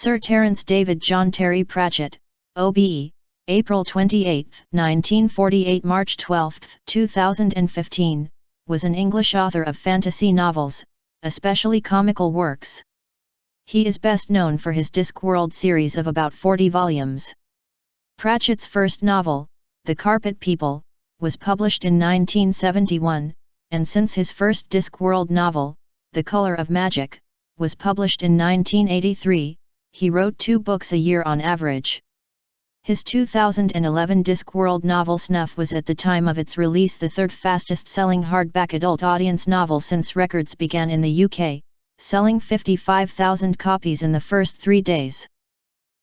Sir Terence David John Terry Pratchett, OBE, April 28, 1948 – March 12, 2015, was an English author of fantasy novels, especially comical works. He is best known for his Discworld series of about 40 volumes. Pratchett's first novel, The Carpet People, was published in 1971, and since his first Discworld novel, The Color of Magic, was published in 1983, he wrote 2 books a year on average. His 2011 Discworld novel Snuff was at the time of its release the third fastest-selling hardback adult audience novel since records began in the UK, selling 55,000 copies in the first 3 days.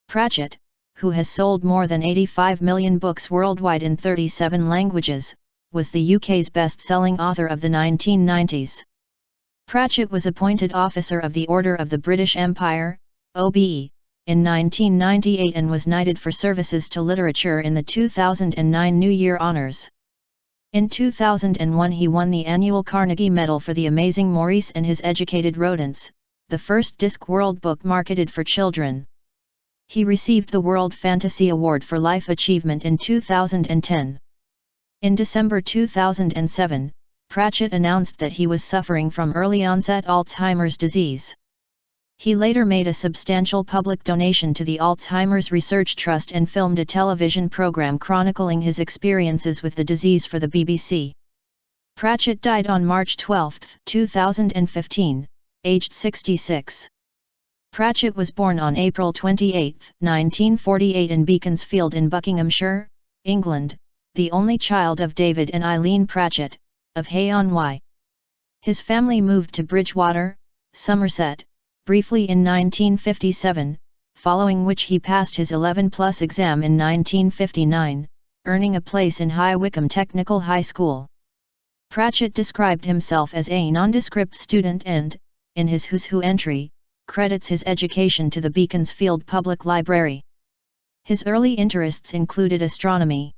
Pratchett, who has sold more than 85 million books worldwide in 37 languages, was the UK's best-selling author of the 1990s. Pratchett was appointed Officer of the Order of the British Empire, OBE, in 1998 and was knighted for services to literature in the 2009 New Year Honours. In 2001 he won the annual Carnegie Medal for the Amazing Maurice and his Educated Rodents, the first Discworld book marketed for children. He received the World Fantasy Award for Life Achievement in 2010. In December 2007, Pratchett announced that he was suffering from early-onset Alzheimer's disease. He later made a substantial public donation to the Alzheimer's Research Trust and filmed a television program chronicling his experiences with the disease for the BBC. Pratchett died on March 12, 2015, aged 66. Pratchett was born on April 28, 1948 in Beaconsfield in Buckinghamshire, England, the only child of David and Eileen Pratchett, of Hay-on-Wye. His family moved to Bridgewater, Somerset, briefly in 1957, following which he passed his 11+ exam in 1959, earning a place in High Wycombe Technical High School. Pratchett described himself as a nondescript student and, in his Who's Who entry, credits his education to the Beaconsfield Public Library. His early interests included astronomy.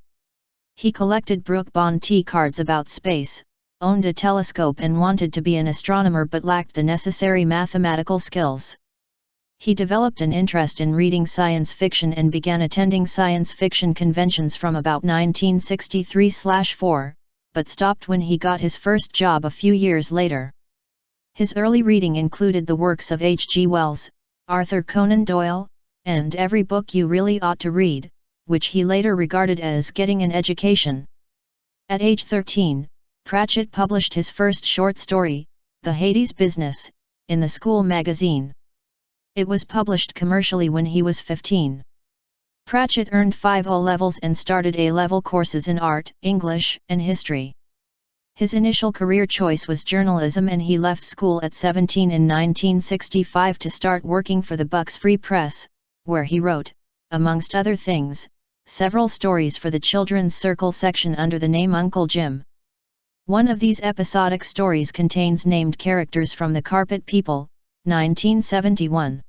He collected Brooke Bond T cards about space, owned a telescope and wanted to be an astronomer but lacked the necessary mathematical skills. He developed an interest in reading science fiction and began attending science fiction conventions from about 1963/4, but stopped when he got his first job a few years later. His early reading included the works of H.G. Wells, Arthur Conan Doyle, and Every Book You Really Ought to Read, which he later regarded as getting an education. At age 13, Pratchett published his first short story, The Hades Business, in the school magazine. It was published commercially when he was 15. Pratchett earned 5 O-levels and started A-level courses in art, English, and history. His initial career choice was journalism and he left school at 17 in 1965 to start working for the Bucks Free Press, where he wrote, amongst other things, several stories for the Children's Circle section under the name Uncle Jim. One of these episodic stories contains named characters from The Carpet People, 1971.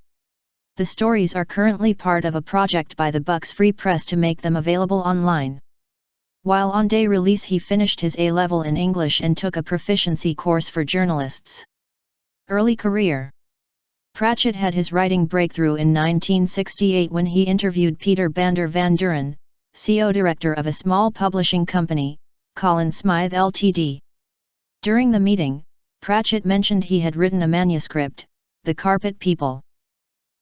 The stories are currently part of a project by the Bucks Free Press to make them available online. While on day release he finished his A-level in English and took a proficiency course for journalists. Early career. Pratchett had his writing breakthrough in 1968 when he interviewed Peter Bander van Duren, CO director of a small publishing company, Colin Smythe Ltd. During the meeting, Pratchett mentioned he had written a manuscript, The Carpet People.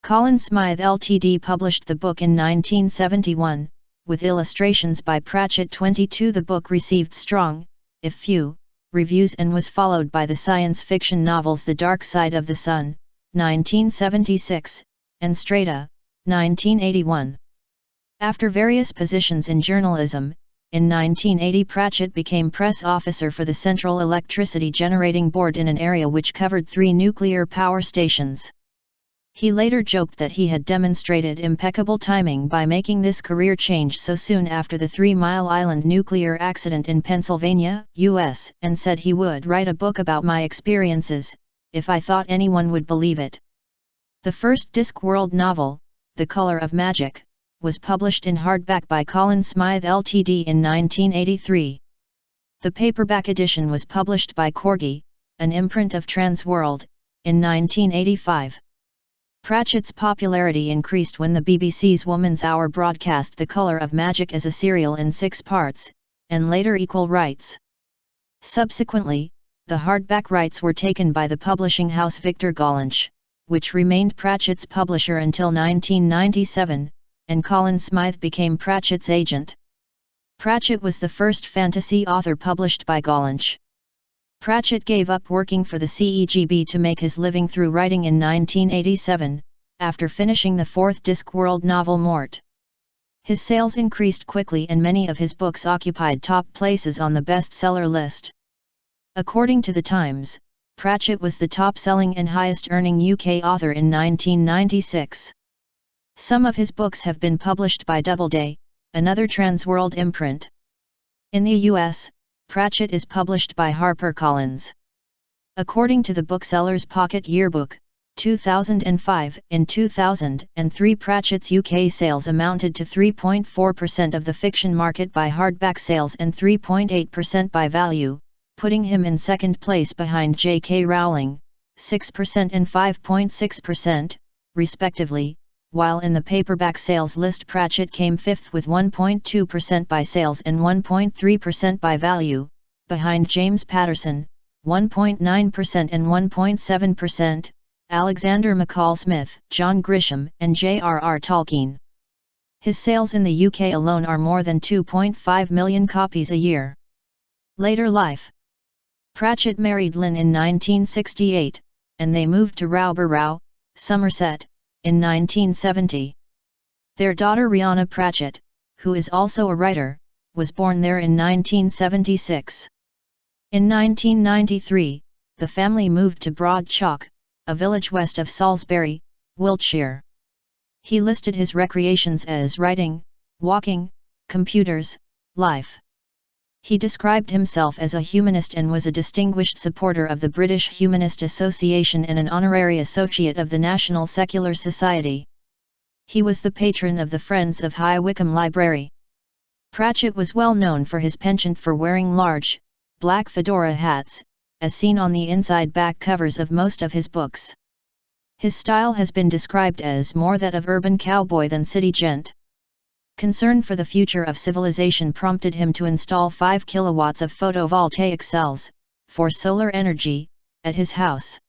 Colin Smythe Ltd. published the book in 1971, with illustrations by Pratchett. 22 The book received strong, if few, reviews and was followed by the science fiction novels The Dark Side of the Sun, 1976, and Strata, 1981. After various positions in journalism, in 1980 Pratchett became press officer for the Central Electricity Generating Board in an area which covered 3 nuclear power stations. He later joked that he had demonstrated impeccable timing by making this career change so soon after the 3 Mile Island nuclear accident in Pennsylvania, U.S., and said he would write a book about my experiences, if I thought anyone would believe it. The first Discworld novel, The Color of Magic, was published in hardback by Colin Smythe Ltd. in 1983. The paperback edition was published by Corgi, an imprint of Transworld, in 1985. Pratchett's popularity increased when the BBC's Woman's Hour broadcast The Colour of Magic as a serial in 6 parts, and later Equal Rights. Subsequently, the hardback rights were taken by the publishing house Victor Gollancz, which remained Pratchett's publisher until 1997, and Colin Smythe became Pratchett's agent. Pratchett was the first fantasy author published by Gollancz. Pratchett gave up working for the CEGB to make his living through writing in 1987, after finishing the 4th Discworld novel Mort. His sales increased quickly and many of his books occupied top places on the bestseller list. According to The Times, Pratchett was the top-selling and highest-earning UK author in 1996. Some of his books have been published by Doubleday, another Transworld imprint. In the US, Pratchett is published by HarperCollins. According to the Bookseller's Pocket Yearbook, 2005, in 2003 Pratchett's UK sales amounted to 3.4% of the fiction market by hardback sales and 3.8% by value, putting him in second place behind J.K. Rowling, 6% and 5.6%, respectively, while in the paperback sales list Pratchett came fifth with 1.2% by sales and 1.3% by value, behind James Patterson, 1.9% and 1.7%, Alexander McCall Smith, John Grisham, and J.R.R. Tolkien. His sales in the UK alone are more than 2.5 million copies a year. Later life. Pratchett married Lynn in 1968, and they moved to Rowberrow, Somerset, in 1970. Their daughter Rihanna Pratchett, who is also a writer, was born there in 1976. In 1993, the family moved to Broad Chalk, a village west of Salisbury, Wiltshire. He listed his recreations as writing, walking, computers, life. He described himself as a humanist and was a distinguished supporter of the British Humanist Association and an honorary associate of the National Secular Society. He was the patron of the Friends of High Wycombe Library. Pratchett was well known for his penchant for wearing large, black fedora hats, as seen on the inside back covers of most of his books. His style has been described as more that of urban cowboy than city gent. Concern for the future of civilization prompted him to install 5 kilowatts of photovoltaic cells, for solar energy, at his house.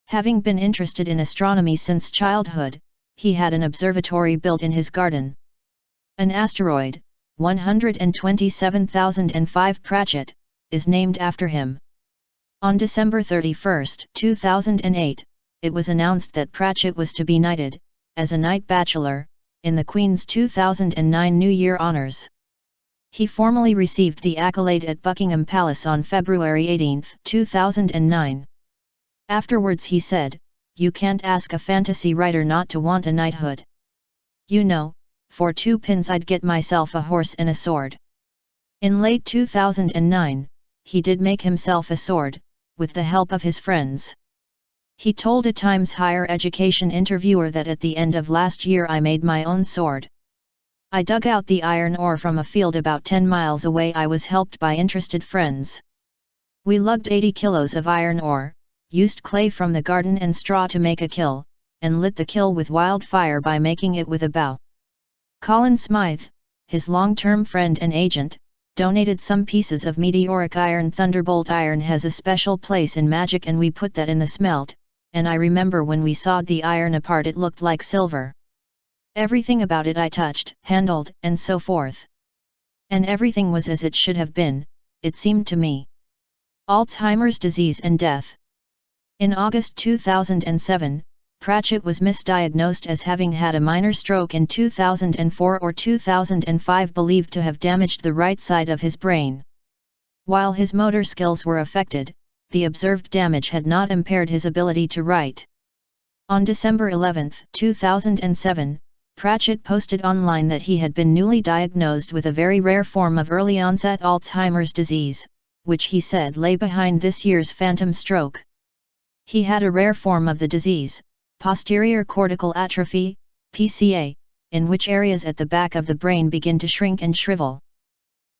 Having been interested in astronomy since childhood, he had an observatory built in his garden. An asteroid, 127,005 Pratchett, is named after him. On December 31, 2008, it was announced that Pratchett was to be knighted, as a knight bachelor, in the Queen's 2009 New Year honours. He formally received the accolade at Buckingham Palace on February 18, 2009. Afterwards he said, "You can't ask a fantasy writer not to want a knighthood. You know, for 2 pins I'd get myself a horse and a sword." In late 2009, he did make himself a sword, with the help of his friends. He told a Times Higher Education interviewer that at the end of last year I made my own sword. I dug out the iron ore from a field about 10 miles away. I was helped by interested friends. We lugged 80 kilos of iron ore, used clay from the garden and straw to make a kiln, and lit the kiln with wildfire by making it with a bow. Colin Smythe, his long-term friend and agent, donated some pieces of meteoric iron. Thunderbolt iron has a special place in magic and we put that in the smelt, and I remember when we sawed the iron apart it looked like silver. Everything about it I touched, handled, and so forth. And everything was as it should have been, it seemed to me. Alzheimer's disease and death. In August 2007, Pratchett was misdiagnosed as having had a minor stroke in 2004 or 2005, believed to have damaged the right side of his brain. While his motor skills were affected, the observed damage had not impaired his ability to write. On December 11, 2007, Pratchett posted online that he had been newly diagnosed with a very rare form of early-onset Alzheimer's disease, which he said lay behind this year's phantom stroke. He had a rare form of the disease, posterior cortical atrophy, PCA, in which areas at the back of the brain begin to shrink and shrivel.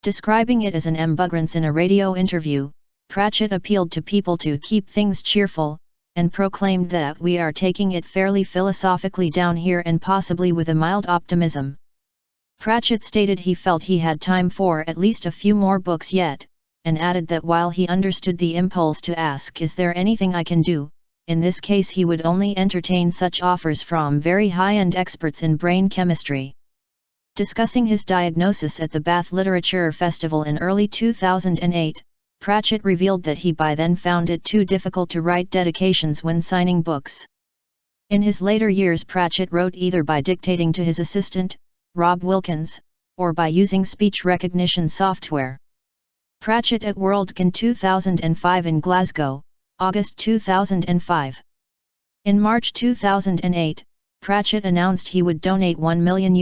Describing it as an embuggerance in a radio interview, Pratchett appealed to people to keep things cheerful, and proclaimed that we are taking it fairly philosophically down here and possibly with a mild optimism. Pratchett stated he felt he had time for at least a few more books yet, and added that while he understood the impulse to ask is there anything I can do, in this case he would only entertain such offers from very high-end experts in brain chemistry. Discussing his diagnosis at the Bath Literature Festival in early 2008, Pratchett revealed that he by then found it too difficult to write dedications when signing books. In his later years Pratchett wrote either by dictating to his assistant, Rob Wilkins, or by using speech recognition software. Pratchett at Worldcon 2005 in Glasgow, August 2005. In March 2008, Pratchett announced he would donate $1 million,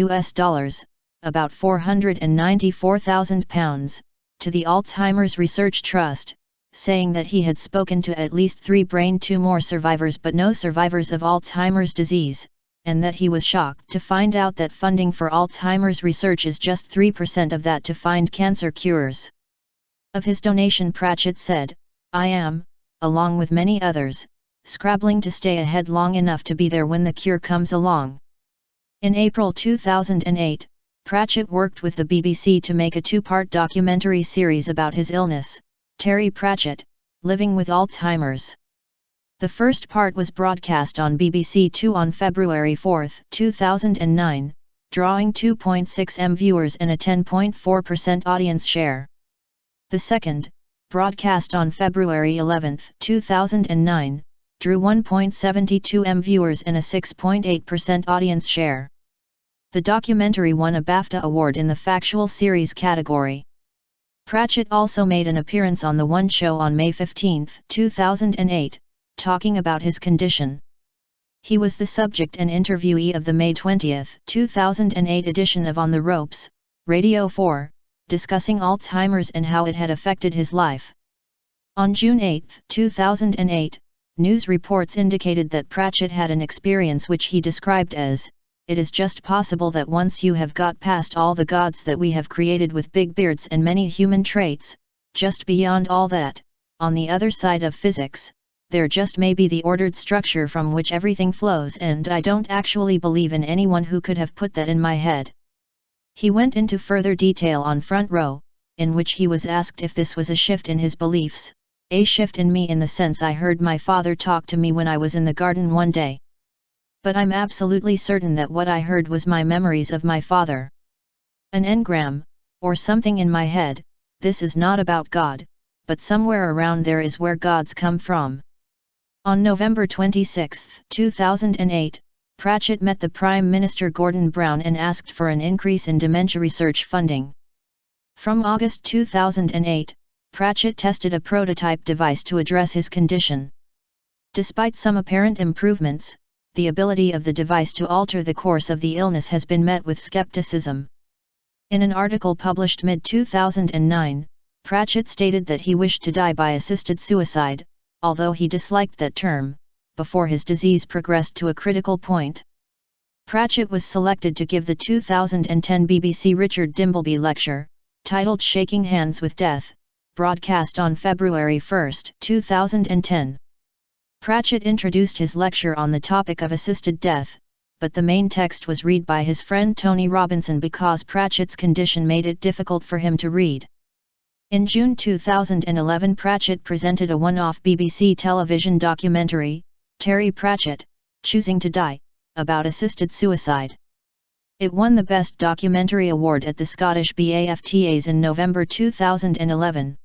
about £494,000, to the Alzheimer's Research Trust, saying that he had spoken to at least 3 brain tumor survivors but no survivors of Alzheimer's disease, and that he was shocked to find out that funding for Alzheimer's research is just 3% of that to find cancer cures. Of his donation Pratchett said, "I am, along with many others, scrabbling to stay ahead long enough to be there when the cure comes along." In April 2008, Pratchett worked with the BBC to make a 2-part documentary series about his illness, Terry Pratchett, Living with Alzheimer's. The first part was broadcast on BBC Two on February 4, 2009, drawing 2.6 million viewers and a 10.4% audience share. The second, broadcast on February 11, 2009, drew 1.72 million viewers and a 6.8% audience share. The documentary won a BAFTA award in the factual series category. Pratchett also made an appearance on The One Show on May 15, 2008, talking about his condition. He was the subject and interviewee of the May 20, 2008 edition of On the Ropes, Radio 4, discussing Alzheimer's and how it had affected his life. On June 8, 2008, news reports indicated that Pratchett had an experience which he described as, "It is just possible that once you have got past all the gods that we have created with big beards and many human traits, just beyond all that, on the other side of physics, there just may be the ordered structure from which everything flows, and I don't actually believe in anyone who could have put that in my head." He went into further detail on Front Row, in which he was asked if this was a shift in his beliefs, "A shift in me in the sense I heard my father talk to me when I was in the garden one day. But I'm absolutely certain that what I heard was my memories of my father. An engram, or something in my head. This is not about God, but somewhere around there is where gods come from." On November 26, 2008, Pratchett met the Prime Minister Gordon Brown and asked for an increase in dementia research funding. From August 2008, Pratchett tested a prototype device to address his condition. Despite some apparent improvements, the ability of the device to alter the course of the illness has been met with skepticism. In an article published mid-2009, Pratchett stated that he wished to die by assisted suicide, although he disliked that term, before his disease progressed to a critical point. Pratchett was selected to give the 2010 BBC Richard Dimbleby Lecture, titled Shaking Hands with Death, broadcast on February 1, 2010. Pratchett introduced his lecture on the topic of assisted death, but the main text was read by his friend Tony Robinson because Pratchett's condition made it difficult for him to read. In June 2011 Pratchett presented a one-off BBC television documentary, Terry Pratchett, Choosing to Die, about assisted suicide. It won the Best Documentary Award at the Scottish BAFTAs in November 2011.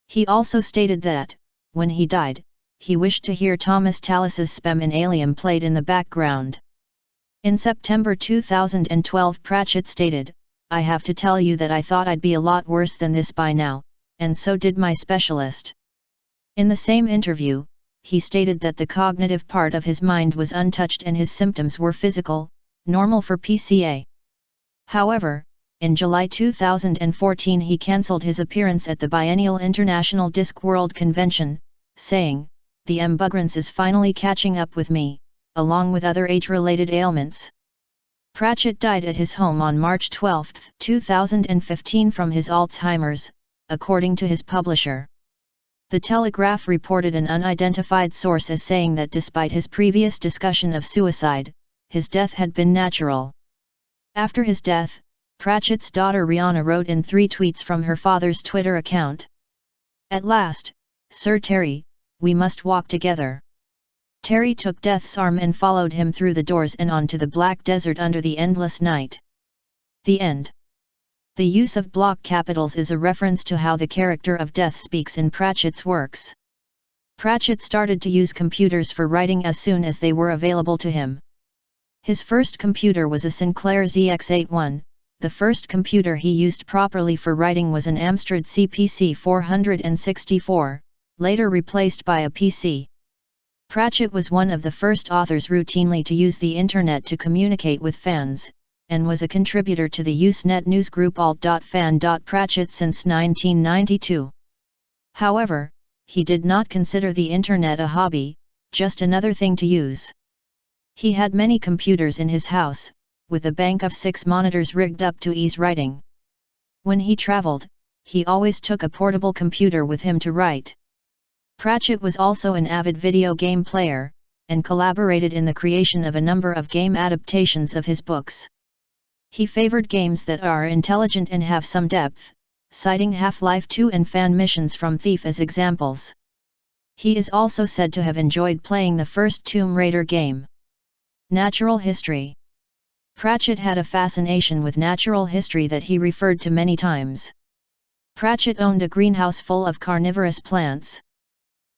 He also stated that, when he died, he wished to hear Thomas Tallis's Spem in Alien played in the background. In September 2012 Pratchett stated, "I have to tell you that I thought I'd be a lot worse than this by now, and so did my specialist." In the same interview, he stated that the cognitive part of his mind was untouched and his symptoms were physical, normal for PCA. However, in July 2014 he cancelled his appearance at the biennial International Discworld convention, saying, "The embuggerance is finally catching up with me, along with other age-related ailments." Pratchett died at his home on March 12, 2015 from his Alzheimer's, according to his publisher. The Telegraph reported an unidentified source as saying that despite his previous discussion of suicide, his death had been natural. After his death, Pratchett's daughter Rihanna wrote in 3 tweets from her father's Twitter account. "At last, Sir Terry, we must walk together." Terry took Death's arm and followed him through the doors and onto the black desert under the endless night. The end. The use of block capitals is a reference to how the character of Death speaks in Pratchett's works. Pratchett started to use computers for writing as soon as they were available to him. His first computer was a Sinclair ZX81. The first computer he used properly for writing was an Amstrad CPC 464, later replaced by a PC. Pratchett was one of the first authors routinely to use the Internet to communicate with fans, and was a contributor to the Usenet newsgroup alt.fan.pratchett since 1992. However, he did not consider the Internet a hobby, just another thing to use. He had many computers in his house, with a bank of 6 monitors rigged up to ease writing. When he traveled, he always took a portable computer with him to write. Pratchett was also an avid video game player, and collaborated in the creation of a number of game adaptations of his books. He favored games that are intelligent and have some depth, citing Half-Life 2 and fan missions from Thief as examples. He is also said to have enjoyed playing the first Tomb Raider game. Natural history. Pratchett had a fascination with natural history that he referred to many times. Pratchett owned a greenhouse full of carnivorous plants.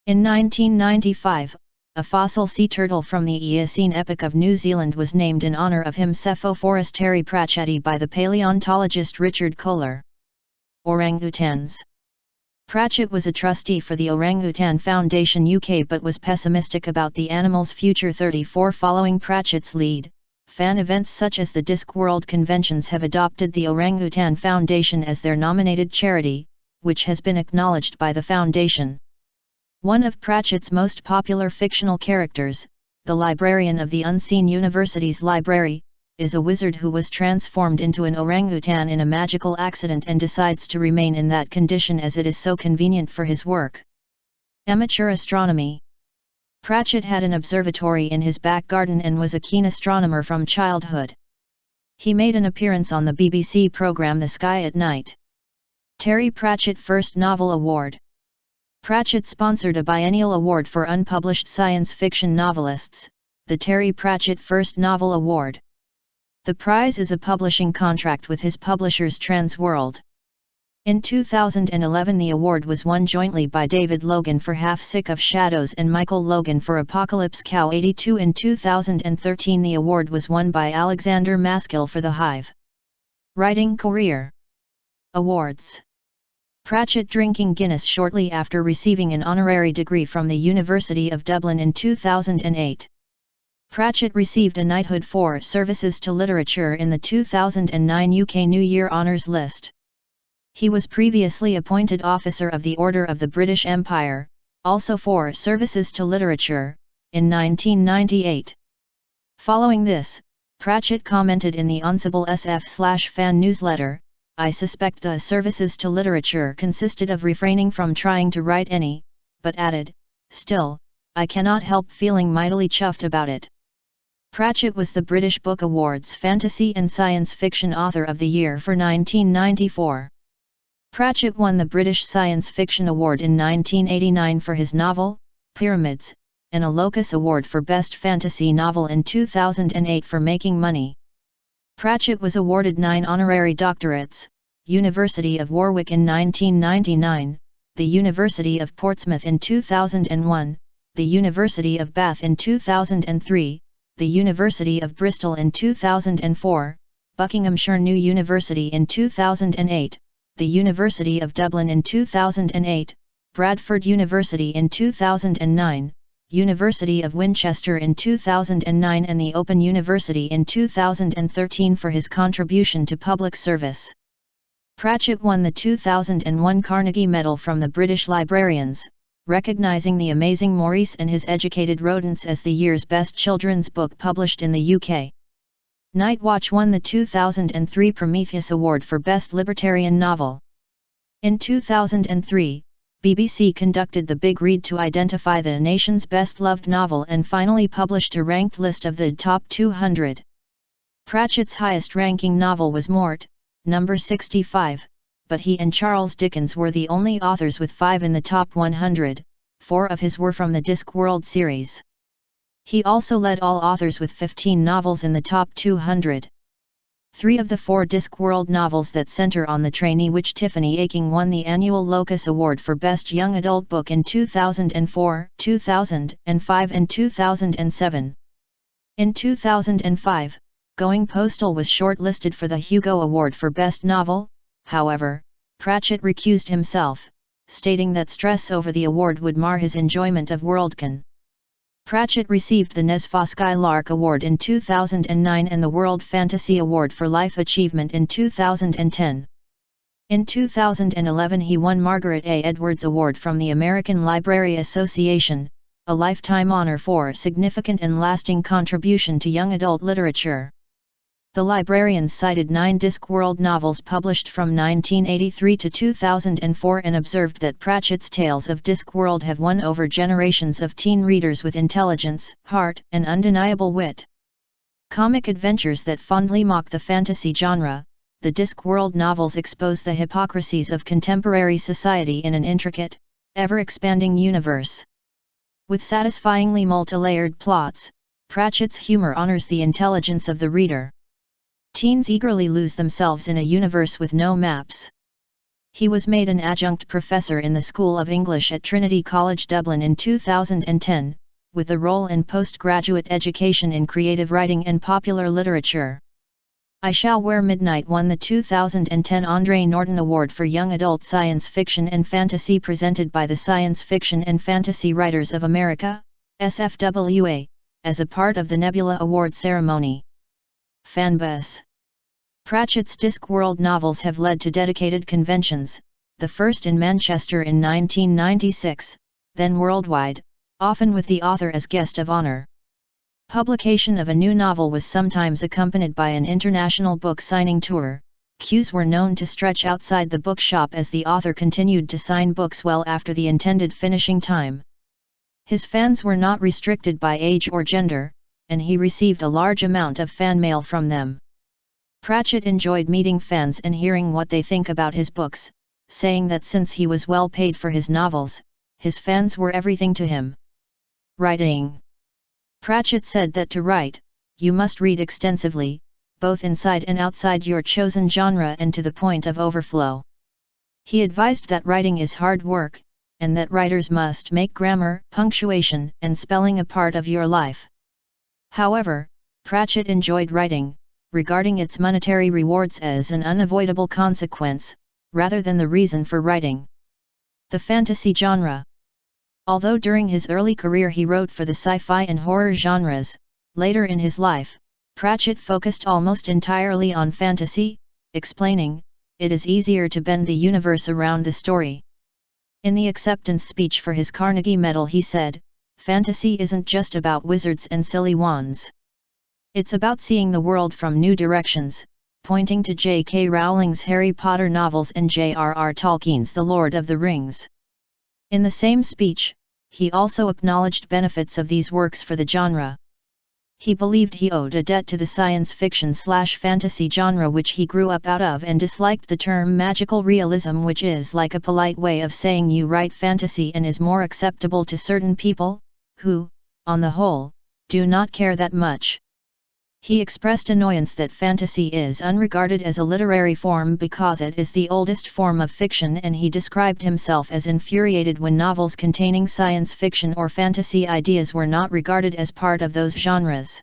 In 1995, a fossil sea turtle from the Eocene epoch of New Zealand was named in honour of him Cephophorus terry pratchetti by the paleontologist Richard Kohler. Orangutans. Pratchett was a trustee for the Orangutan Foundation UK but was pessimistic about the animal's future. 34 Following Pratchett's lead, fan events such as the Discworld conventions have adopted the Orangutan Foundation as their nominated charity, which has been acknowledged by the foundation. One of Pratchett's most popular fictional characters, the librarian of the Unseen University's library, is a wizard who was transformed into an orangutan in a magical accident and decides to remain in that condition as it is so convenient for his work. Amateur astronomy. Pratchett had an observatory in his back garden and was a keen astronomer from childhood. He made an appearance on the BBC programme The Sky at Night. Terry Pratchett First Novel Award. Pratchett sponsored a biennial award for unpublished science fiction novelists, the Terry Pratchett First Novel Award. The prize is a publishing contract with his publishers Transworld. In 2011 the award was won jointly by David Logan for Half Sick of Shadows and Michael Logan for Apocalypse Cow 82. In 2013 the award was won by Alexander Maskell for The Hive. Writing career. Awards. Pratchett drinking Guinness shortly after receiving an honorary degree from the University of Dublin in 2008. Pratchett received a knighthood for services to literature in the 2009 UK New Year Honours List. He was previously appointed Officer of the Order of the British Empire, also for services to literature, in 1998. Following this, Pratchett commented in the Unsable SF/fan newsletter, "I suspect the services to literature consisted of refraining from trying to write any," but added, "Still, I cannot help feeling mightily chuffed about it." Pratchett was the British Book Awards Fantasy and Science Fiction Author of the Year for 1994. Pratchett won the British Science Fiction Award in 1989 for his novel, Pyramids, and a Locus Award for Best Fantasy Novel in 2008 for Making Money. Pratchett was awarded 9 honorary doctorates, University of Warwick in 1999, the University of Portsmouth in 2001, the University of Bath in 2003, the University of Bristol in 2004, Buckinghamshire New University in 2008, the University of Dublin in 2008, Bradford University in 2009, University of Winchester in 2009 and the Open University in 2013 for his contribution to public service. Pratchett won the 2001 Carnegie Medal from the British Librarians, recognizing The Amazing Maurice and his Educated Rodents as the year's best children's book published in the UK. Nightwatch won the 2003 Prometheus Award for Best Libertarian Novel. In 2003, BBC conducted the Big Read to identify the nation's best-loved novel and finally published a ranked list of the top 200. Pratchett's highest-ranking novel was Mort, number 65, but he and Charles Dickens were the only authors with 5 in the top 100, 4 of his were from the Discworld series. He also led all authors with 15 novels in the top 200. 3 of the 4 Discworld novels that center on the trainee witch Tiffany Aching won the annual Locus Award for Best Young Adult Book in 2004, 2005 and 2007. In 2005, Going Postal was shortlisted for the Hugo Award for Best Novel. However, Pratchett recused himself, stating that stress over the award would mar his enjoyment of Worldcon. Pratchett received the Nesfa Skylark Award in 2009 and the World Fantasy Award for Life Achievement in 2010. In 2011 he won Margaret A. Edwards Award from the American Library Association, a lifetime honor for significant and lasting contribution to young adult literature. The librarians cited 9 Discworld novels published from 1983 to 2004 and observed that Pratchett's tales of Discworld have won over generations of teen readers with intelligence, heart, and undeniable wit. Comic adventures that fondly mock the fantasy genre, the Discworld novels expose the hypocrisies of contemporary society in an intricate, ever-expanding universe. With satisfyingly multi-layered plots, Pratchett's humor honors the intelligence of the reader. Teens eagerly lose themselves in a universe with no maps. He was made an adjunct professor in the School of English at Trinity College Dublin in 2010, with a role in postgraduate education in creative writing and popular literature. I Shall Wear Midnight won the 2010 Andre Norton Award for Young Adult Science Fiction and Fantasy presented by the Science Fiction and Fantasy Writers of America, SFWA, as a part of the Nebula Award ceremony. Fanbase. Pratchett's Discworld novels have led to dedicated conventions, the first in Manchester in 1996, then worldwide, often with the author as guest of honor. Publication of a new novel was sometimes accompanied by an international book signing tour. Queues were known to stretch outside the bookshop as the author continued to sign books well after the intended finishing time. His fans were not restricted by age or gender, and he received a large amount of fan mail from them. Pratchett enjoyed meeting fans and hearing what they think about his books, saying that since he was well paid for his novels, his fans were everything to him. Writing. Pratchett said that to write, you must read extensively, both inside and outside your chosen genre and to the point of overflow. He advised that writing is hard work, and that writers must make grammar, punctuation, and spelling a part of your life. However, Pratchett enjoyed writing, regarding its monetary rewards as an unavoidable consequence, rather than the reason for writing. The fantasy genre. Although during his early career he wrote for the sci-fi and horror genres, later in his life, Pratchett focused almost entirely on fantasy, explaining, "It is easier to bend the universe around the story." In the acceptance speech for his Carnegie Medal he said, "Fantasy isn't just about wizards and silly wands. It's about seeing the world from new directions," pointing to J.K. Rowling's Harry Potter novels and J.R.R. Tolkien's The Lord of the Rings. In the same speech, he also acknowledged benefits of these works for the genre. He believed he owed a debt to the science fiction/fantasy genre which he grew up out of and disliked the term magical realism, which is like a polite way of saying you write fantasy and is more acceptable to certain people, who, on the whole, do not care that much. He expressed annoyance that fantasy is unregarded as a literary form because it is the oldest form of fiction, and he described himself as infuriated when novels containing science fiction or fantasy ideas were not regarded as part of those genres.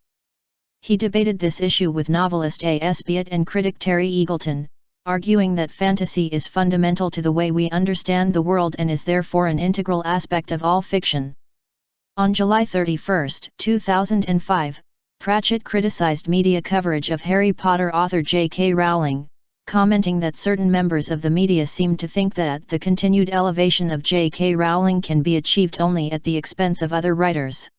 He debated this issue with novelist A.S. Byatt and critic Terry Eagleton, arguing that fantasy is fundamental to the way we understand the world and is therefore an integral aspect of all fiction. On July 31, 2005, Pratchett criticized media coverage of Harry Potter author J.K. Rowling, commenting that certain members of the media seemed to think that the continued elevation of J.K. Rowling can be achieved only at the expense of other writers.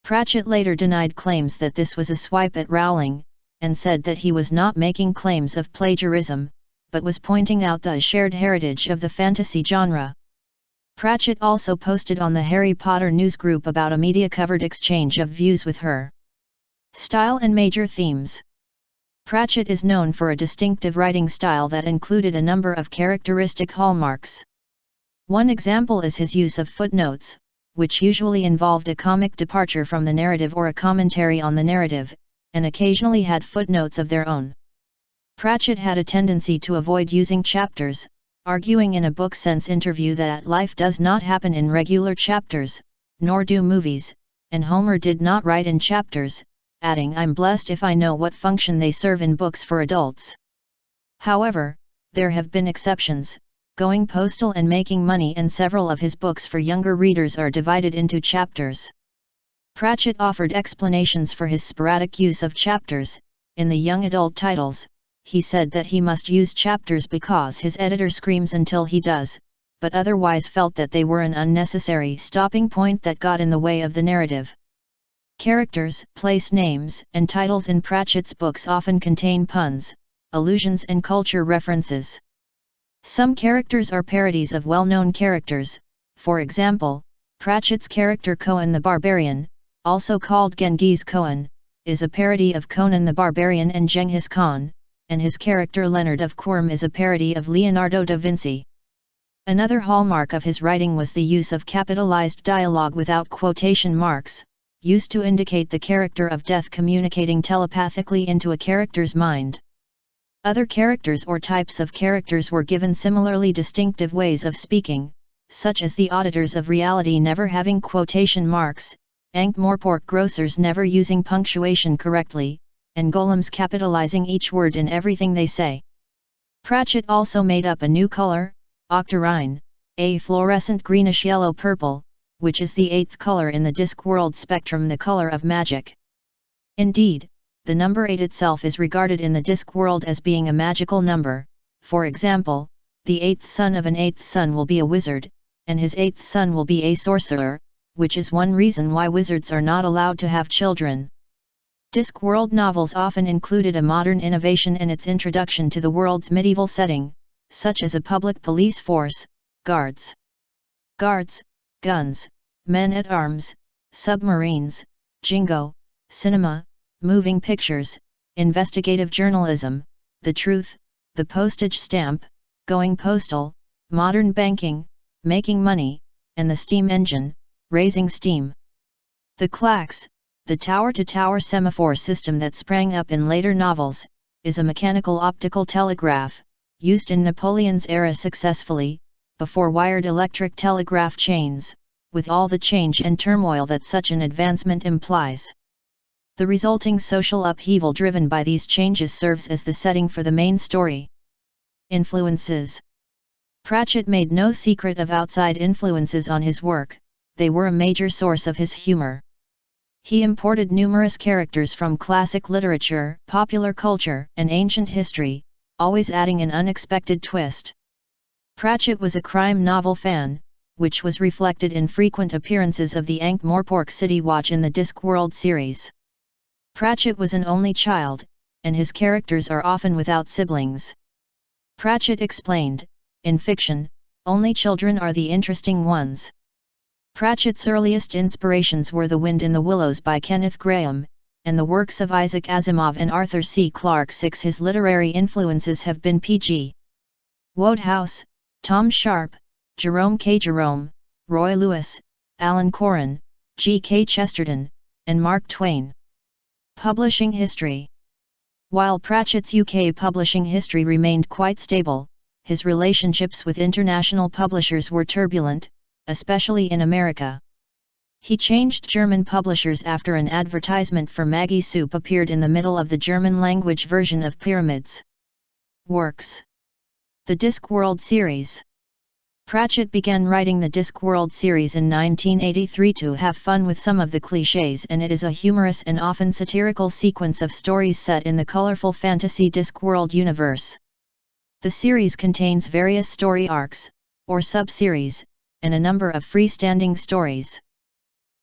Pratchett later denied claims that this was a swipe at Rowling, and said that he was not making claims of plagiarism, but was pointing out the shared heritage of the fantasy genre. Pratchett also posted on the Harry Potter news group about a media-covered exchange of views with her. Style and major themes. Pratchett is known for a distinctive writing style that included a number of characteristic hallmarks. One example is his use of footnotes, which usually involved a comic departure from the narrative or a commentary on the narrative, and occasionally had footnotes of their own. Pratchett had a tendency to avoid using chapters, arguing in a Book Sense interview that life does not happen in regular chapters, nor do movies, and Homer did not write in chapters, adding, "I'm blessed if I know what function they serve in books for adults." However, there have been exceptions. Going Postal and Making Money and several of his books for younger readers are divided into chapters. Pratchett offered explanations for his sporadic use of chapters. In the young adult titles, he said that he must use chapters because his editor screams until he does, but otherwise felt that they were an unnecessary stopping point that got in the way of the narrative. Characters, place names, and titles in Pratchett's books often contain puns, allusions and culture references. Some characters are parodies of well-known characters. For example, Pratchett's character Conan the Barbarian, also called Genghis Khan, is a parody of Conan the Barbarian and Genghis Khan, and his character Leonard of Quirm is a parody of Leonardo da Vinci. Another hallmark of his writing was the use of capitalized dialogue without quotation marks, used to indicate the character of death communicating telepathically into a character's mind. Other characters or types of characters were given similarly distinctive ways of speaking, such as the auditors of reality never having quotation marks, Ankh-Morpork grocers never using punctuation correctly, and golems capitalizing each word in everything they say. Pratchett also made up a new color, octarine, a fluorescent greenish-yellow-purple, which is the 8th color in the Discworld spectrum, the color of magic. Indeed, the number 8 itself is regarded in the Discworld as being a magical number. For example, the 8th son of an 8th son will be a wizard, and his 8th son will be a sorcerer, which is one reason why wizards are not allowed to have children. Discworld novels often included a modern innovation in its introduction to the world's medieval setting, such as a public police force, guards, guns, men-at-arms, submarines, jingo, cinema, moving pictures, investigative journalism, the truth, the postage stamp, going postal, modern banking, making money, and the steam engine, raising steam. The clacks, the tower-to-tower semaphore system that sprang up in later novels, is a mechanical optical telegraph, used in Napoleon's era successfully, before wired electric telegraph chains, with all the change and turmoil that such an advancement implies. The resulting social upheaval driven by these changes serves as the setting for the main story. Influences. Pratchett made no secret of outside influences on his work. They were a major source of his humor. He imported numerous characters from classic literature, popular culture, and ancient history, always adding an unexpected twist. Pratchett was a crime novel fan, which was reflected in frequent appearances of the Ankh-Morpork City Watch in the Discworld series. Pratchett was an only child, and his characters are often without siblings. Pratchett explained, "In fiction, only children are the interesting ones." Pratchett's earliest inspirations were The Wind in the Willows by Kenneth Grahame, and the works of Isaac Asimov and Arthur C. Clarke. His literary influences have been P.G. Wodehouse, Tom Sharpe, Jerome K. Jerome, Roy Lewis, Alan Coren, G. K. Chesterton, and Mark Twain. Publishing history. While Pratchett's UK publishing history remained quite stable, his relationships with international publishers were turbulent, especially in America. He changed German publishers after an advertisement for Maggie Soup appeared in the middle of the German-language version of Pyramids. Works. The Discworld series. Pratchett began writing the Discworld series in 1983 to have fun with some of the clichés, and it is a humorous and often satirical sequence of stories set in the colorful fantasy Discworld universe. The series contains various story arcs, or sub-series, and a number of freestanding stories.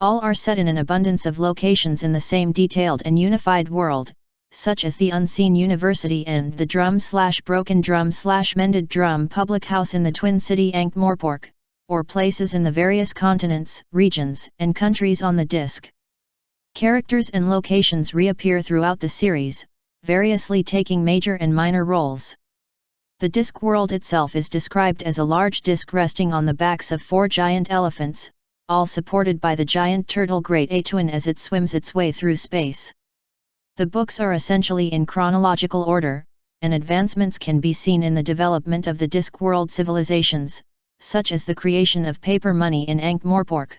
All are set in an abundance of locations in the same detailed and unified world, such as the Unseen University and the Drum/Broken Drum/Mended Drum public house in the Twin City Ankh-Morpork, or places in the various continents, regions, and countries on the disc. Characters and locations reappear throughout the series, variously taking major and minor roles. The Discworld itself is described as a large disc resting on the backs of 4 giant elephants, all supported by the giant turtle Great Atuan as it swims its way through space. The books are essentially in chronological order, and advancements can be seen in the development of the Discworld civilizations, such as the creation of paper money in Ankh-Morpork.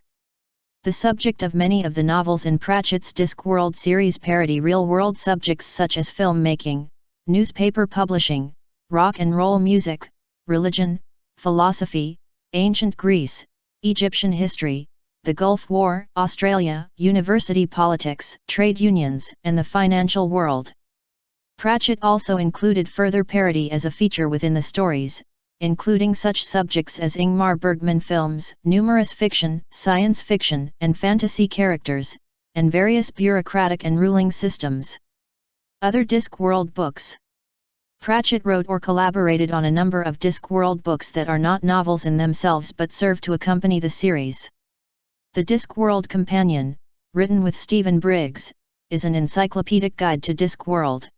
The subject of many of the novels in Pratchett's Discworld series parody real-world subjects such as filmmaking, newspaper publishing, rock and roll music, religion, philosophy, ancient Greece, Egyptian history, the Gulf War, Australia, university politics, trade unions, and the financial world. Pratchett also included further parody as a feature within the stories, including such subjects as Ingmar Bergman films, numerous fiction, science fiction, and fantasy characters, and various bureaucratic and ruling systems. Other Discworld books. Pratchett wrote or collaborated on a number of Discworld books that are not novels in themselves but serve to accompany the series. The Discworld Companion, written with Stephen Briggs, is an encyclopedic guide to Discworld.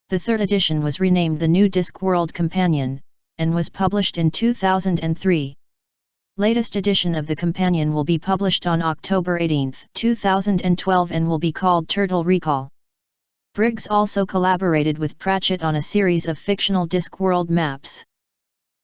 The third edition was renamed the New Discworld Companion, and was published in 2003. Latest edition of the Companion will be published on October 18, 2012 and will be called Turtle Recall. Briggs also collaborated with Pratchett on a series of fictional Discworld maps.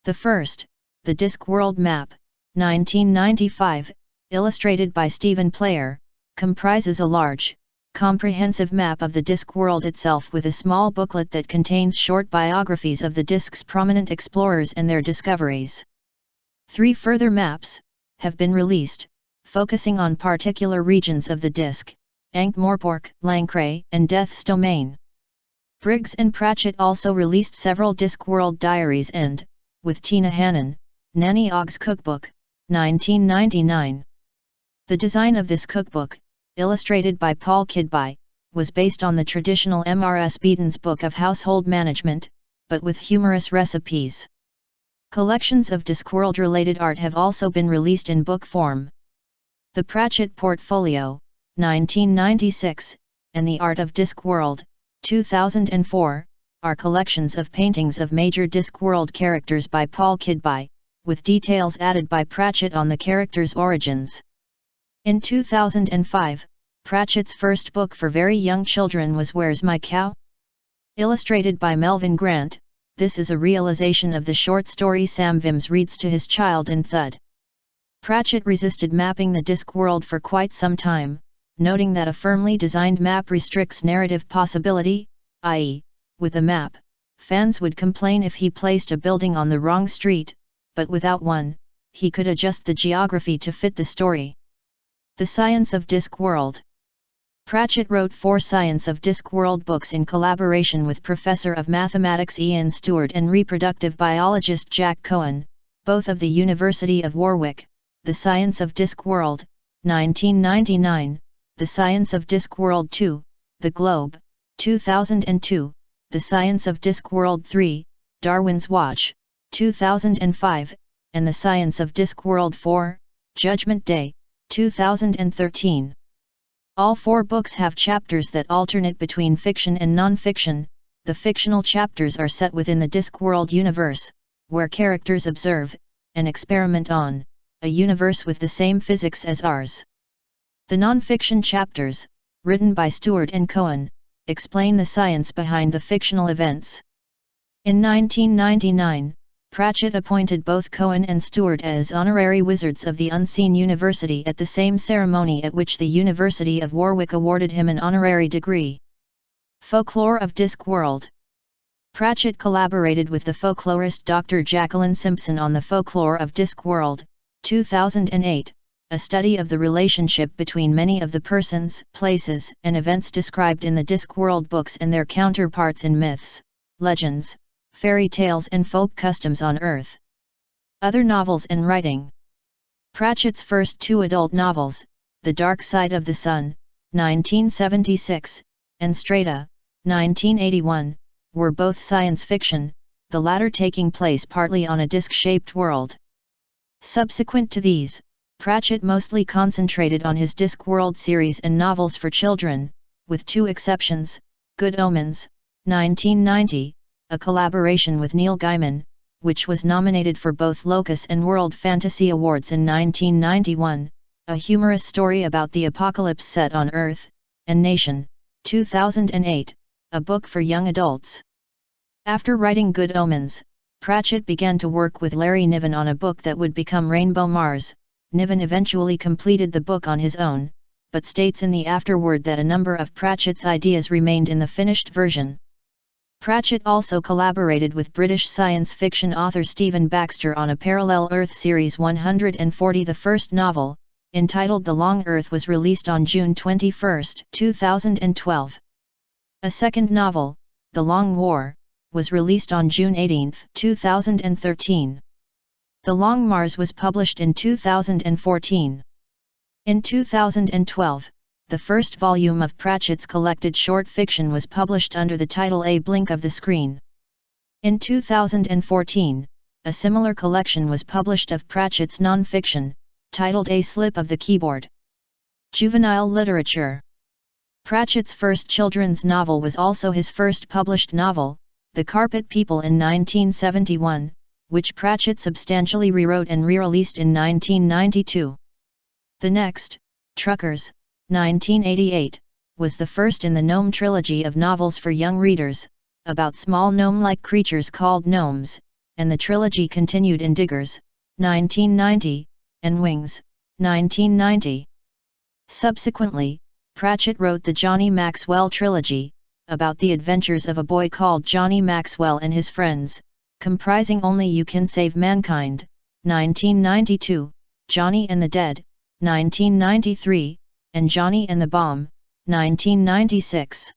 The first, the Discworld Map, 1995, illustrated by Stephen Player, comprises a large, comprehensive map of the Discworld itself with a small booklet that contains short biographies of the disc's prominent explorers and their discoveries. 3 further maps have been released, focusing on particular regions of the disc: Ankh-Morpork, Lancre, and Death's Domain. Briggs and Pratchett also released several Discworld diaries and, with Tina Hannon, Nanny Ogg's Cookbook, 1999. The design of this cookbook, illustrated by Paul Kidby, was based on the traditional M.R.S. Beeton's Book of Household Management, but with humorous recipes. Collections of Discworld-related art have also been released in book form. The Pratchett Portfolio, 1996, and The Art of Discworld, 2004, are collections of paintings of major Discworld characters by Paul Kidby, with details added by Pratchett on the characters' origins. In 2005, Pratchett's first book for very young children was Where's My Cow? Illustrated by Melvin Grant, this is a realization of the short story Sam Vims reads to his child in Thud. Pratchett resisted mapping the Discworld for quite some time, noting that a firmly designed map restricts narrative possibility, i.e., with a map, fans would complain if he placed a building on the wrong street, but without one, he could adjust the geography to fit the story. The Science of Discworld. Pratchett wrote 4 Science of Discworld books in collaboration with Professor of Mathematics Ian Stewart and reproductive biologist Jack Cohen, both of the University of Warwick: The Science of Discworld, 1999, The Science of Discworld 2, The Globe, 2002, The Science of Discworld 3, Darwin's Watch, 2005, and The Science of Discworld 4, Judgment Day, 2013. All 4 books have chapters that alternate between fiction and non-fiction. The fictional chapters are set within the Discworld universe, where characters observe, and experiment on, a universe with the same physics as ours. The non-fiction chapters, written by Stewart and Cohen, explain the science behind the fictional events. In 1999, Pratchett appointed both Cohen and Stewart as honorary wizards of the Unseen University at the same ceremony at which the University of Warwick awarded him an honorary degree. Folklore of Discworld. Pratchett collaborated with the folklorist Dr. Jacqueline Simpson on the Folklore of Discworld, 2008, a study of the relationship between many of the persons, places, and events described in the Discworld books and their counterparts in myths, legends, fairy tales and folk customs on Earth. Other novels and writing. Pratchett's first 2 adult novels, The Dark Side of the Sun, 1976, and Strata, 1981, were both science fiction, the latter taking place partly on a disc-shaped world. Subsequent to these, Pratchett mostly concentrated on his Discworld series and novels for children, with two exceptions: Good Omens, 1990, a collaboration with Neil Gaiman, which was nominated for both Locus and World Fantasy Awards in 1991, a humorous story about the apocalypse set on Earth, and Nation, 2008, a book for young adults. After writing Good Omens, Pratchett began to work with Larry Niven on a book that would become Rainbow Mars. Niven eventually completed the book on his own, but states in the afterword that a number of Pratchett's ideas remained in the finished version. Pratchett also collaborated with British science fiction author Stephen Baxter on a Parallel Earth Series 140. The first novel, entitled The Long Earth, was released on June 21, 2012. A second novel, The Long War, was released on June 18, 2013. The Long Mars was published in 2014. In 2012, the first volume of Pratchett's collected short fiction was published under the title A Blink of the Screen. In 2014, a similar collection was published of Pratchett's non-fiction, titled A Slip of the Keyboard. Juvenile literature. Pratchett's first children's novel was also his first published novel, The Carpet People, in 1971, which Pratchett substantially rewrote and re-released in 1992. The next, Truckers, 1988, was the first in the Gnome trilogy of novels for young readers, about small gnome-like creatures called gnomes, and the trilogy continued in Diggers, 1990, and Wings, 1990. Subsequently, Pratchett wrote the Johnny Maxwell trilogy, about the adventures of a boy called Johnny Maxwell and his friends, comprising Only You Can Save Mankind, 1992, Johnny and the Dead, 1993, and Johnny and the Bomb, 1996.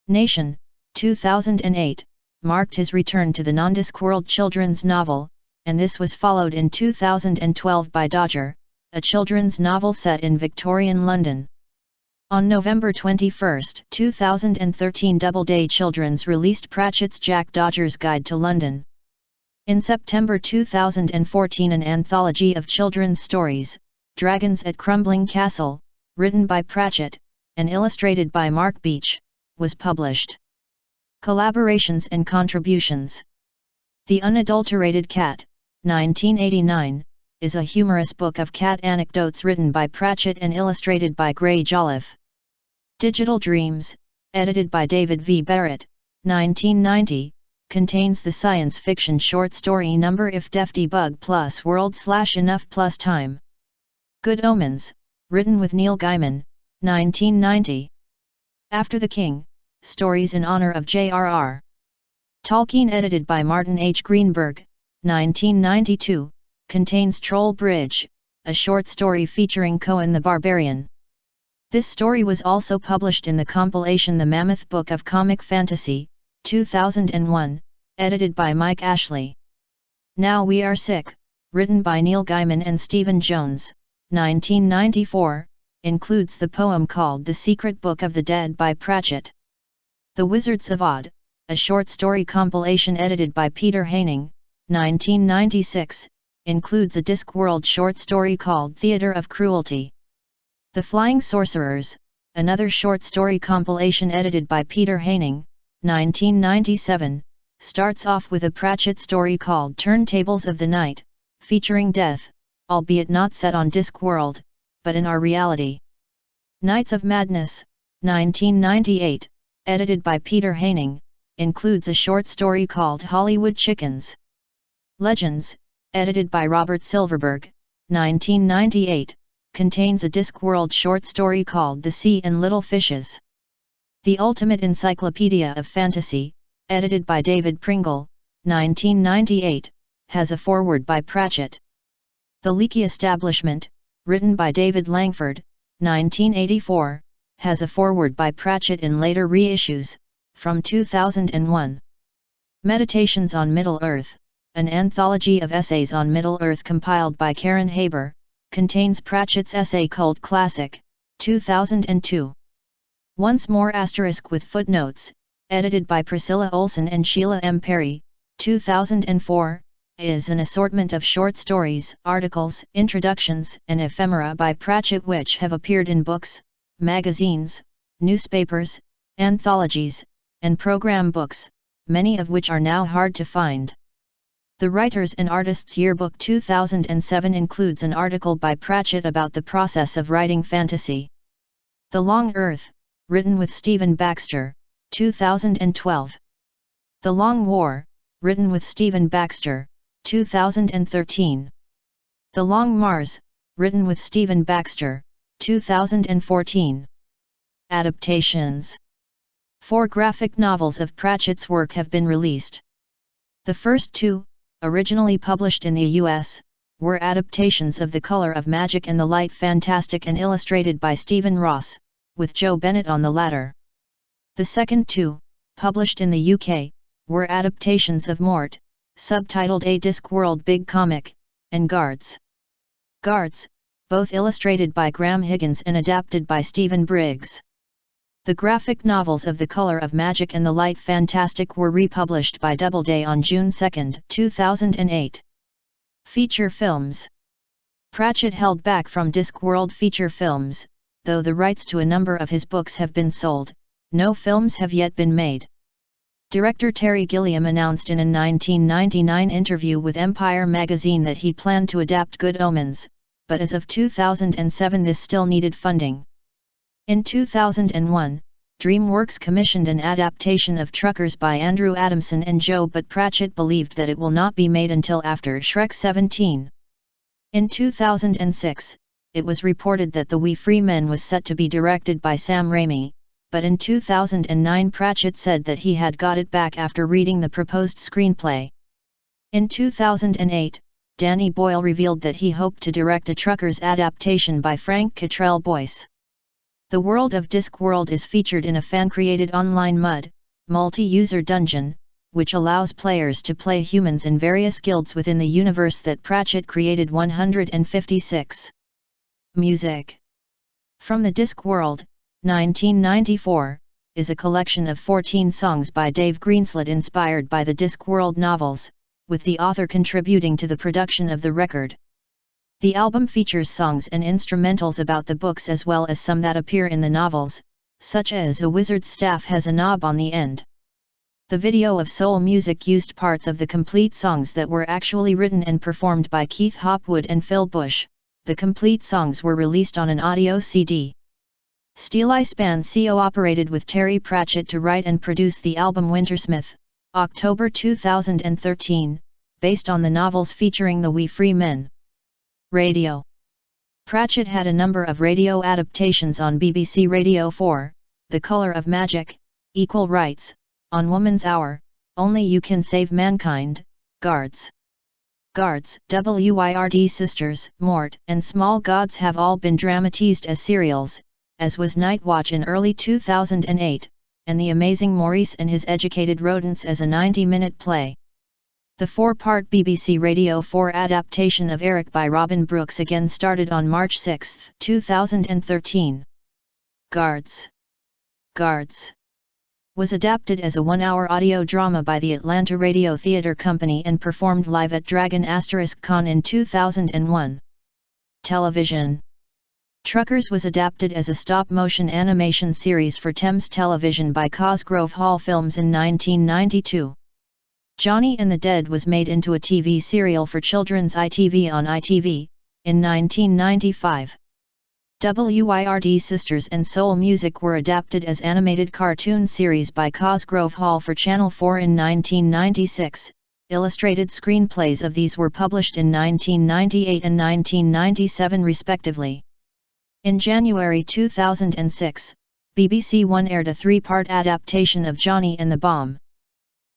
Nation, 2008, marked his return to the non-Discworld children's novel, and this was followed in 2012 by Dodger, a children's novel set in Victorian London. On November 21, 2013, Doubleday Children's released Pratchett's Jack Dodger's Guide to London. In September 2014, an anthology of children's stories, Dragons at Crumbling Castle, written by Pratchett, and illustrated by Mark Beach, was published. Collaborations and contributions. The Unadulterated Cat, 1989, is a humorous book of cat anecdotes written by Pratchett and illustrated by Gray Jolliffe. Digital Dreams, edited by David V. Barrett, 1990, contains the science fiction short story Number If Defty Bug Plus World / Enough Plus Time. Good Omens, written with Neil Gaiman, 1990. After the King, stories in honor of J.R.R. Tolkien, edited by Martin H. Greenberg, 1992, contains Troll Bridge, a short story featuring Cohen the Barbarian. This story was also published in the compilation The Mammoth Book of Comic Fantasy, 2001, edited by Mike Ashley. Now We Are Sick, written by Neil Gaiman and Stephen Jones, 1994, includes the poem called The Secret Book of the Dead by Pratchett. The Wizards of Odd, a short story compilation edited by Peter Haining, 1996, includes a Discworld short story called Theatre of Cruelty. The Flying Sorcerers, another short story compilation edited by Peter Haining, 1997, starts off with a Pratchett story called Turntables of the Night, featuring death, albeit not set on Discworld, but in our reality. Nights of Madness, 1998, edited by Peter Haining, includes a short story called Hollywood Chickens. Legends, edited by Robert Silverberg, 1998, contains a Discworld short story called The Sea and Little Fishes. The Ultimate Encyclopedia of Fantasy, edited by David Pringle, 1998, has a foreword by Pratchett. The Leaky Establishment, written by David Langford, 1984, has a foreword by Pratchett in later reissues, from 2001. Meditations on Middle-earth, an anthology of essays on Middle-earth compiled by Karen Haber, contains Pratchett's essay Cult Classic, 2002. Once More * with footnotes, edited by Priscilla Olsen and Sheila M. Perry, 2004, is an assortment of short stories, articles, introductions, and ephemera by Pratchett which have appeared in books, magazines, newspapers, anthologies, and program books, many of which are now hard to find. The Writers and Artists Yearbook 2007 includes an article by Pratchett about the process of writing fantasy. The Long Earth, written with Stephen Baxter, 2012. The Long War, written with Stephen Baxter, 2013. The Long Mars, written with Stephen Baxter, 2014. Adaptations. 4 graphic novels of Pratchett's work have been released. The first 2, originally published in the U.S., were adaptations of The Color of Magic and the Light Fantastic and illustrated by Stephen Ross, with Joe Bennett on the latter. The second 2, published in the UK, were adaptations of Mort, subtitled A Discworld Big Comic, and Guards. Guards, both illustrated by Graham Higgins and adapted by Stephen Briggs. The graphic novels of The Color of Magic and the Light Fantastic were republished by Doubleday on June 2, 2008. Feature films. Pratchett held back from Discworld feature films, though the rights to a number of his books have been sold. No films have yet been made. Director Terry Gilliam announced in a 1999 interview with Empire magazine that he planned to adapt Good Omens, but as of 2007 this still needed funding. In 2001, DreamWorks commissioned an adaptation of Truckers by Andrew Adamson and Joe, but Pratchett believed that it will not be made until after Shrek 17. In 2006, it was reported that The We Free Men was set to be directed by Sam Raimi, but in 2009 Pratchett said that he had got it back after reading the proposed screenplay. In 2008, Danny Boyle revealed that he hoped to direct a Truckers adaptation by Frank Cottrell Boyce. The world of Discworld is featured in a fan-created online multi-user dungeon, which allows players to play humans in various guilds within the universe that Pratchett created. 156. Music. From the Discworld, 1994, is a collection of 14 songs by Dave Greenslet inspired by the Discworld novels, with the author contributing to the production of the record. The album features songs and instrumentals about the books as well as some that appear in the novels, such as A Wizard's Staff Has a Knob on the End. The video of soul music used parts of the complete songs that were actually written and performed by Keith Hopwood and Phil Bush. The complete songs were released on an audio CD. Steely Span co-operated with Terry Pratchett to write and produce the album Wintersmith, October 2013, based on the novels featuring the We Free Men. Radio. Pratchett had a number of radio adaptations on BBC Radio 4, The Color of Magic, Equal Rights, On Woman's Hour, Only You Can Save Mankind, Guards. Guards, WYRD Sisters, Mort, and Small Gods have all been dramatized as serials, as was Night Watch in early 2008, and The Amazing Maurice and His Educated Rodents as a 90-minute play. The 4-part BBC Radio 4 adaptation of Eric by Robin Brooks again started on March 6, 2013. Guards. Guards was adapted as a 1-hour audio drama by the Atlanta Radio Theatre Company and performed live at Dragon *Con in 2001. Television. Truckers was adapted as a stop-motion animation series for Thames Television by Cosgrove Hall Films in 1992. Johnny and the Dead was made into a TV serial for children's ITV on ITV, in 1995. WYRD Sisters and Soul Music were adapted as animated cartoon series by Cosgrove Hall for Channel 4 in 1996, illustrated screenplays of these were published in 1998 and 1997 respectively. In January 2006, BBC One aired a 3-part adaptation of Johnny and the Bomb.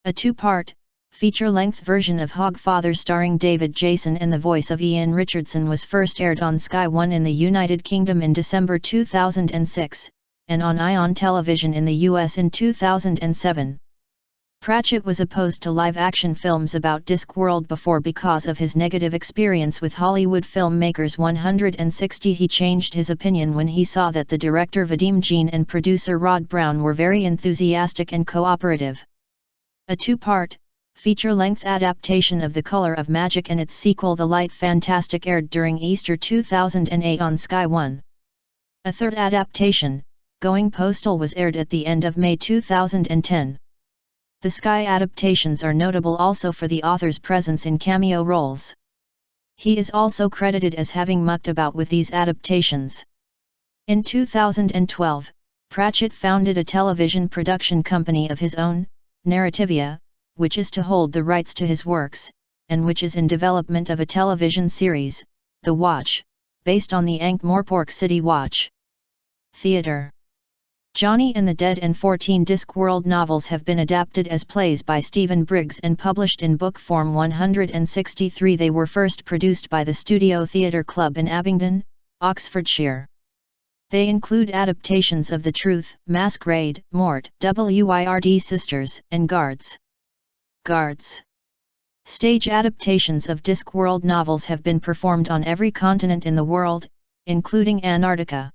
A 2-part, feature-length version of Hogfather starring David Jason and the voice of Ian Richardson was first aired on Sky One in the United Kingdom in December 2006, and on Ion Television in the US in 2007. Pratchett was opposed to live-action films about Discworld before because of his negative experience with Hollywood filmmakers. 160 He changed his opinion when he saw that the director Vadim Jean and producer Rod Brown were very enthusiastic and cooperative. A 2-part, feature-length adaptation of The Color of Magic and its sequel The Light Fantastic aired during Easter 2008 on Sky One. A third adaptation, Going Postal, was aired at the end of May 2010. The Sky adaptations are notable also for the author's presence in cameo roles. He is also credited as having mucked about with these adaptations. In 2012, Pratchett founded a television production company of his own, Narrativia, which is to hold the rights to his works, and which is in development of a television series, The Watch, based on the Ankh-Morpork City Watch. Theatre. Johnny and the Dead and 14 Discworld novels have been adapted as plays by Stephen Briggs and published in book form 163. They were first produced by the Studio Theatre Club in Abingdon, Oxfordshire. They include adaptations of The Truth, Masquerade, Mort, Wyrd Sisters, and Guards. Stage adaptations of Discworld novels have been performed on every continent in the world, including Antarctica.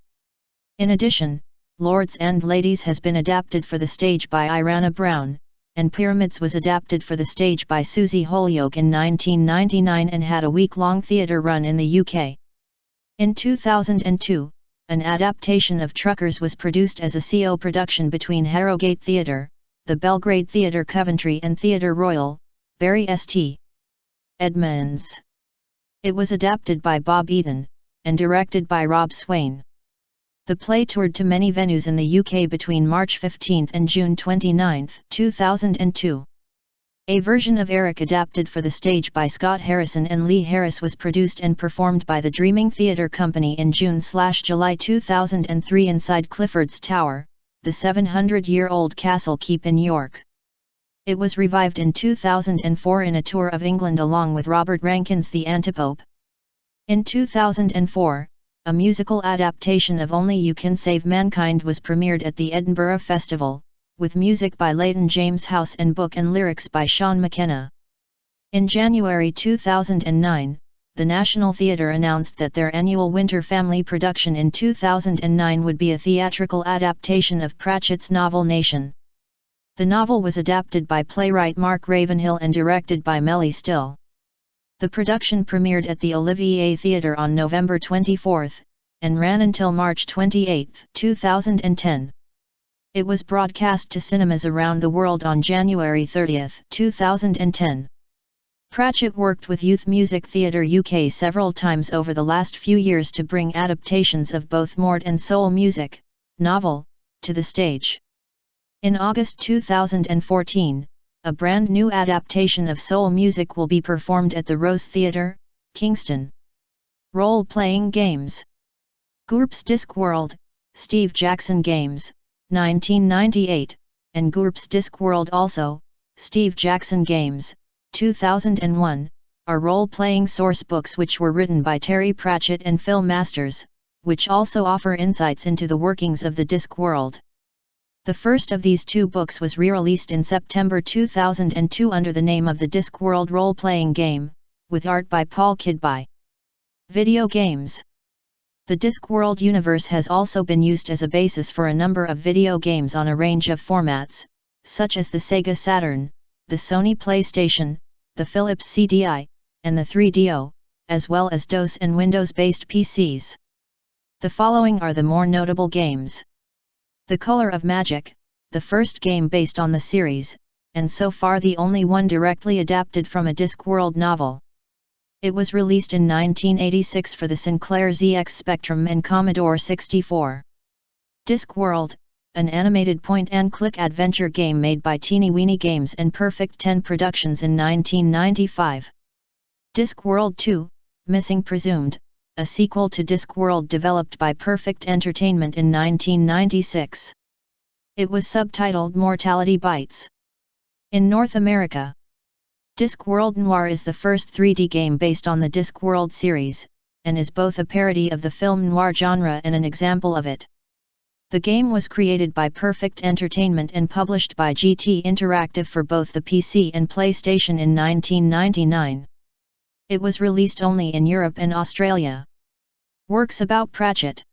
In addition, Lords and Ladies has been adapted for the stage by Irana Brown, and Pyramids was adapted for the stage by Susie Holyoke in 1999 and had a week-long theatre run in the UK. In 2002, an adaptation of Truckers was produced as a CO production between Harrogate Theatre, the Belgrade Theatre Coventry and Theatre Royal, Bury St. Edmunds. It was adapted by Bob Eden, and directed by Rob Swain. The play toured to many venues in the UK between March 15 and June 29, 2002. A version of Eric adapted for the stage by Scott Harrison and Lee Harris was produced and performed by the Dreaming Theatre Company in June/July 2003 inside Clifford's Tower, the 700-year-old castle keep in York. It was revived in 2004 in a tour of England along with Robert Rankin's The Antipope. In 2004, a musical adaptation of Only You Can Save Mankind was premiered at the Edinburgh Festival, with music by Leighton James House and book and lyrics by Sean McKenna. In January 2009, the National Theatre announced that their annual Winter Family production in 2009 would be a theatrical adaptation of Pratchett's novel Nation. The novel was adapted by playwright Mark Ravenhill and directed by Melly Still. The production premiered at the Olivier Theatre on November 24, and ran until March 28, 2010. It was broadcast to cinemas around the world on January 30, 2010. Pratchett worked with Youth Music Theatre UK several times over the last few years to bring adaptations of both Mort and Soul Music, novel, to the stage. In August 2014, a brand new adaptation of Soul Music will be performed at the Rose Theatre, Kingston. Role-playing games. GURPS Discworld, Steve Jackson Games, 1998, and GURPS Discworld also, Steve Jackson Games, 2001, are role-playing source books which were written by Terry Pratchett and Phil Masters, which also offer insights into the workings of the Discworld. The first of these two books was re-released in September 2002 under the name of the Discworld role-playing game, with art by Paul Kidby. Video games. The Discworld universe has also been used as a basis for a number of video games on a range of formats, such as the Sega Saturn, the Sony PlayStation, the Philips CDI, and the 3DO, as well as DOS and Windows-based PCs. The following are the more notable games. The Color of Magic, the first game based on the series, and so far the only one directly adapted from a Discworld novel. It was released in 1986 for the Sinclair ZX Spectrum and Commodore 64. Discworld, an animated point-and-click adventure game made by Teeny Weeny Games and Perfect 10 Productions in 1995. Discworld 2, Missing Presumed, a sequel to Discworld developed by Perfect Entertainment in 1996. It was subtitled Mortality Bites. In North America, Discworld Noir is the first 3D game based on the Discworld series, and is both a parody of the film noir genre and an example of it. The game was created by Perfect Entertainment and published by GT Interactive for both the PC and PlayStation in 1999. It was released only in Europe and Australia. Works about Pratchett.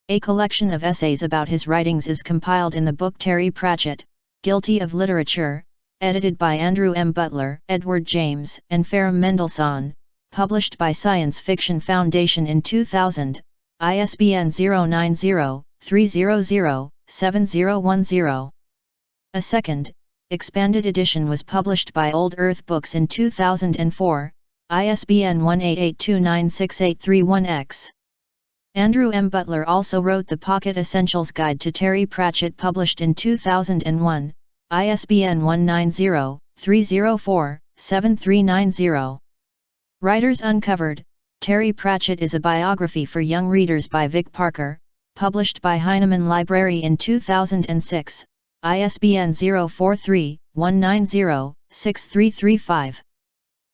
A collection of essays about his writings is compiled in the book Terry Pratchett, Guilty of Literature, edited by Andrew M. Butler, Edward James, and Ferrum Mendelssohn, published by Science Fiction Foundation in 2000, ISBN 090-300-7010. A second, expanded edition was published by Old Earth Books in 2004, ISBN 188296831-X. Andrew M. Butler also wrote the Pocket Essentials Guide to Terry Pratchett, published in 2001, ISBN 190-304-7390. Writers Uncovered, Terry Pratchett is a biography for young readers by Vic Parker, published by Heinemann Library in 2006, ISBN 043-190-6335.